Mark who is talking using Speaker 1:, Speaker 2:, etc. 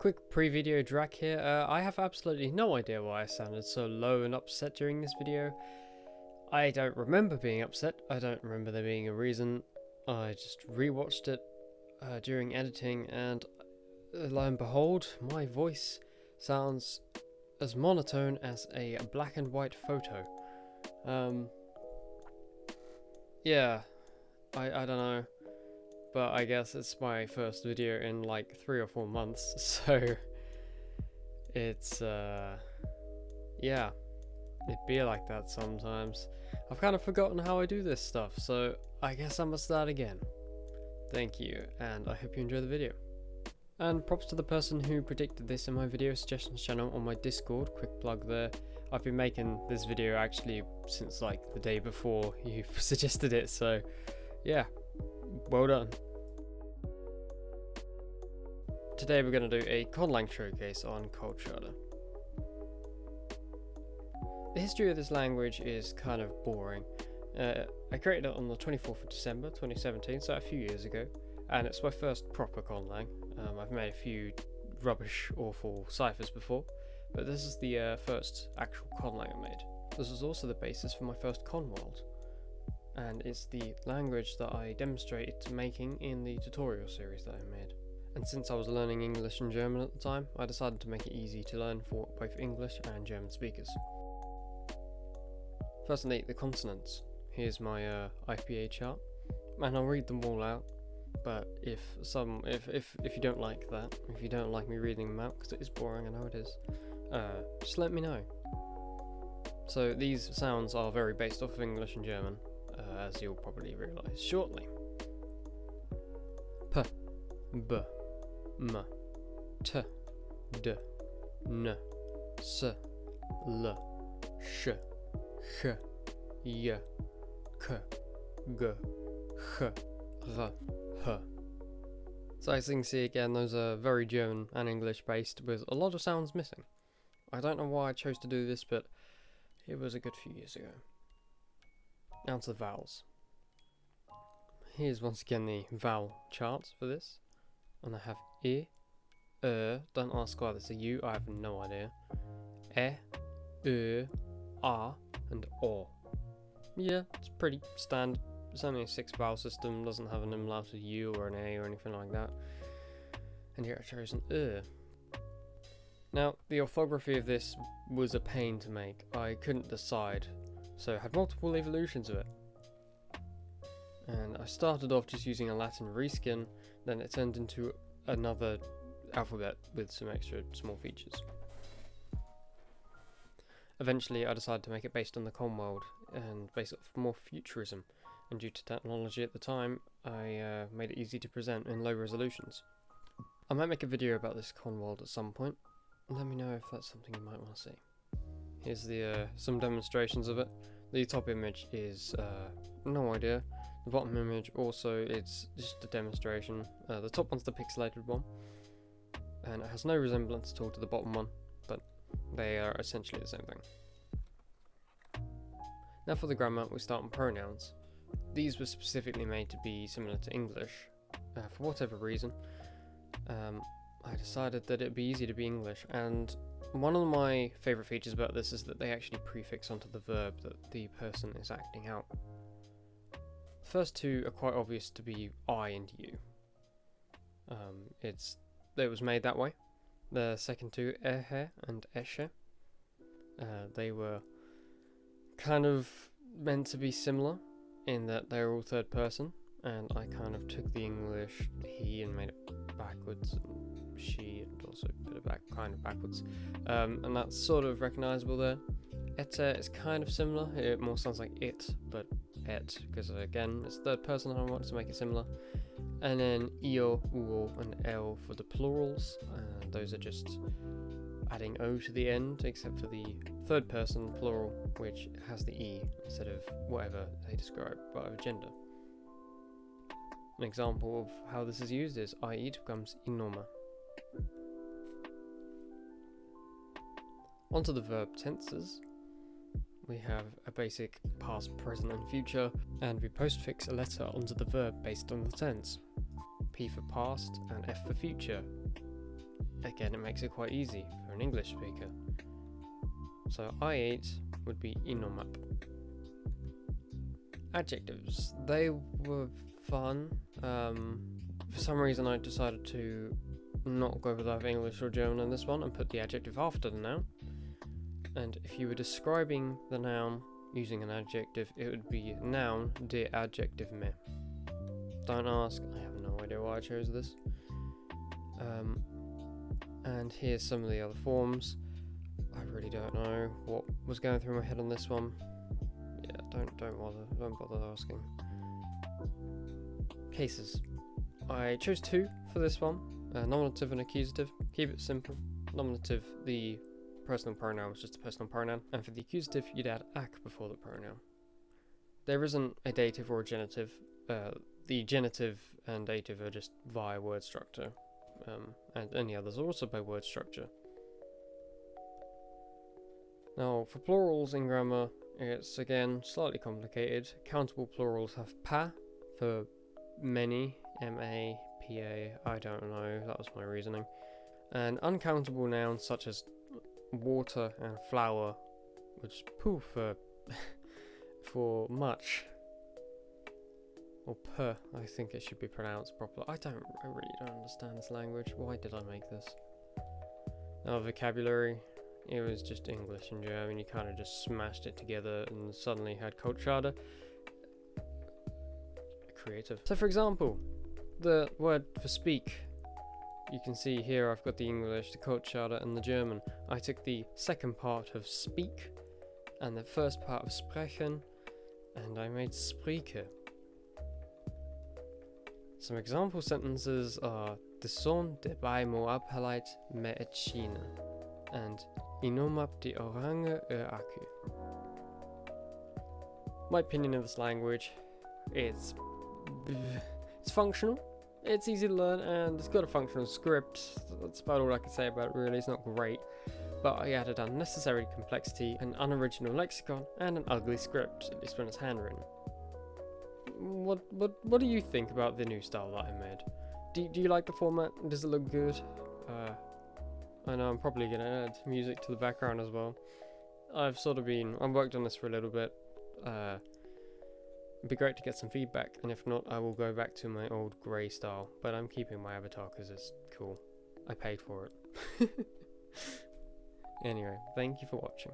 Speaker 1: Quick pre-video drag here. I have absolutely no idea why I sounded so low and upset during this video. I don't remember being upset. I don't remember there being a reason. I just rewatched it during editing, and lo and behold, my voice sounds as monotone as a black and white photo. Yeah, I don't know, but I guess it's my first video in like 3 or 4 months, so it's yeah, it be like that sometimes. I've kind of forgotten how I do this stuff, so I guess I must start again. Thank you, and I hope you enjoy the video. And props to the person who predicted this in my video suggestions channel on my Discord, quick plug there. I've been making this video actually since like the day before you suggested it, so yeah, well done. Today we're going to do a Conlang showcase on Koltschade. The history of this language is kind of boring. I created it on the 24th of December 2017, so a few years ago, and it's my first proper Conlang. I've made a few rubbish, awful ciphers before, but this is the first actual Conlang I made. This was also the basis for my first Conworld, and it's the language that I demonstrated making in the tutorial series that I made. And since I was learning English and German at the time, I decided to make it easy to learn for both English and German speakers. Firstly, the consonants. Here's my IPA chart, and I'll read them all out. But if you don't like that, if you don't like me reading them out, because it is boring, I know it is, just let me know. So these sounds are very based off of English and German, as you'll probably realise shortly. P, B, M, T, D, N, S, L, Sh, H, Y, K, G, H, R, H. So as you can see again, those are very German and English based with a lot of sounds missing. I don't know why I chose to do this, but it was a good few years ago. Now to the vowels. Here's once again the vowel chart for this. And I have I, don't ask why there's a U, I have no idea. E, A, and O. Yeah, it's pretty standard. It's only a 6 vowel system, doesn't have an umlaut of U or an A or anything like that. And here I chose an Now, the orthography of this was a pain to make. I couldn't decide, so I had multiple evolutions of it. And I started off just using a Latin reskin, then it turned into another alphabet with some extra small features. Eventually I decided to make it based on the Conworld and base it off more futurism, and due to technology at the time I made it easy to present in low resolutions. I might make a video about this Conworld at some point. Let me know if that's something you might want to see. Here's the some demonstrations of it. The top image is no idea. The bottom image also, it's just a demonstration. The top one's the pixelated one, and it has no resemblance at all to the bottom one, but they are essentially the same thing. Now for the grammar, we start on pronouns. These were specifically made to be similar to English. For whatever reason, I decided that it'd be easy to be English, and one of my favourite features about this is that they actually prefix onto the verb that the person is acting out. The first two are quite obvious to be I and you. It was made that way. The second two, ehe and eshe, they were kind of meant to be similar in that they're all third person, and I kind of took the English he and made it backwards, and she, and also put it back kind of backwards, and that's sort of recognisable there. Ete is kind of similar, it more sounds like it, but et, because again it's third person and I wanted to make it similar. And then io, uo, and el for the plurals, and those are just adding o to the end, except for the third person plural, which has the e instead of whatever they describe by gender. An example of how this is used is I-eat becomes inoma. Onto the verb tenses. We have a basic past, present and future, and we postfix a letter onto the verb based on the tense. P for past and F for future. again, it makes it quite easy for an English speaker. So I eat would be inomap. Adjectives. They were fun. For some reason I decided to not go with either English or German in this one and put the adjective after the noun. And if you were describing the noun using an adjective, it would be noun, det adjective med. Don't ask, I have no idea why I chose this. And here's some of the other forms. I really don't know what was going through my head on this one. Yeah, don't bother asking. Cases. I chose two for this one, nominative and accusative. Keep it simple. Nominative, the personal pronoun was just a personal pronoun, and for the accusative you'd add ak before the pronoun. There isn't a dative or a genitive. The genitive and dative are just via word structure, and any others are also by word structure. Now for plurals in grammar, it's again slightly complicated. Countable plurals have pa for many, M-A-P-A, I don't know, that was my reasoning. And uncountable nouns such as water and flower, which poo for much, or per, I think it should be pronounced properly. I really don't understand this language. Why did I make this? Now vocabulary, it was just English and German. You kind of just smashed it together and suddenly had Koltschade. Creative. So for example, the word for speak, you can see here I've got the English, the Koltschade and the German. I took the second part of speak and the first part of sprechen and I made spreken. Some example sentences are de zon debij mo abhaleit me et China and inomap de orange aku. My opinion of this language, it's functional, it's easy to learn, and it's got a functional script. That's about all I can say about it really. It's not great, but I added unnecessary complexity, an unoriginal lexicon, and an ugly script, at least when it's handwritten. What do you think about the new style that I made? Do you like the format? Does it look good? I know I'm probably going to add music to the background as well. I've worked on this for a little bit. It'd be great to get some feedback, and if not, I will go back to my old grey style, but I'm keeping my avatar because it's cool. I paid for it. Anyway, thank you for watching.